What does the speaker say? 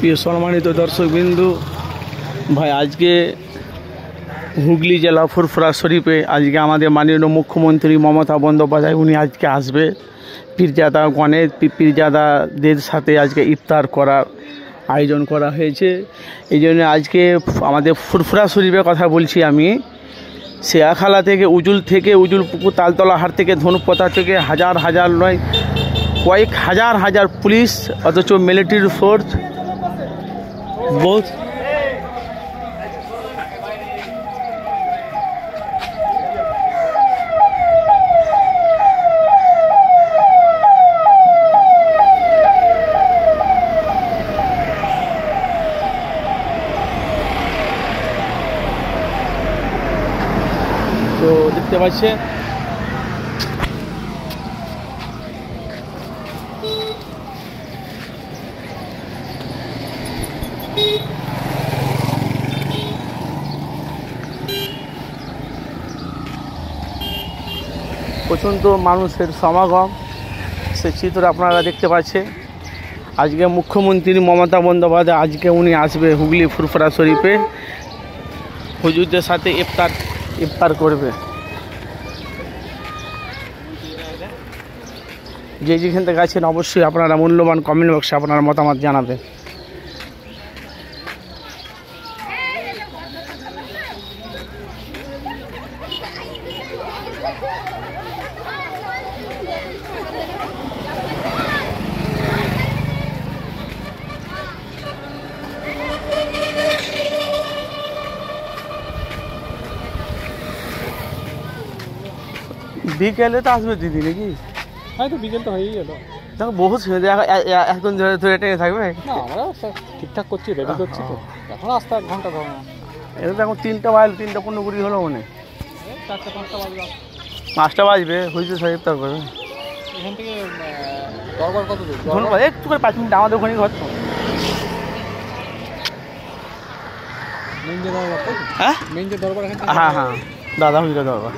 প্রিয় সম্মানিত দর্শকবিন্দু ভাই, আজকে হুগলি জেলা ফুরফুরা শরীফে আজকে আমাদের মাননীয় মুখ্যমন্ত্রী মমতা বন্দ্যোপাধ্যায় উনি আজকে আসবে। পীরজাদা গণেশ পীরজাদাদের সাথে আজকে ইফতার করার আয়োজন করা হয়েছে। এই জন্য আজকে আমাদের ফুরফুরা শরীফের কথা বলছি আমি। শেয়াখালা থেকে উজুলপুকুর তালতলা হাট থেকে ধনুপতা থেকে হাজার হাজার নয় কয়েক হাজার হাজার পুলিশ, অথচ মিলিটারি ফোর্স বহুত তো দেখতে পাচ্ছেন প্রচণ্ড মানুষের সমাগম, সে চিত্র আপনারা দেখতে পাচ্ছেন। আজকে মুখ্যমন্ত্রী মমতা বন্দ্যোপাধ্যায় আজকে উনি আসবে হুগলি ফুরফুরা শরীফে, হুজুরদের সাথে ইফতার করবে। যেখান থেকে আছেন অবশ্যই আপনারা মূল্যবান কমেন্ট বক্সে আপনারা মতামত জানাবেন। বিকেলে তো আসবে দিদি নাকি? হয়তো বিকেল তো হয়েই গেল। দেখো বহু এখন ধরে টেনে থাকবে না, আমরা ঠিকঠাক করছি, রেডি করছি তো। এখন আসতে 1 ঘন্টা ধরো। এটা তো এখন 3টা বাজে, 3টা 15 হলো মনে। 4টা 5টা বাজবে, 5টা বাজবে, হয়েছে সাহেব ইফতার করবে। এখান থেকে দরবার কত দূর? ধন্যবাদ, একটু করে 5 মিনিট আমাদের ওখানে ঘর তো। মেন যে দরবার, হ্যাঁ মেন যে দরবার এখানে। হ্যাঁ দাদা হুজুরের দরবার।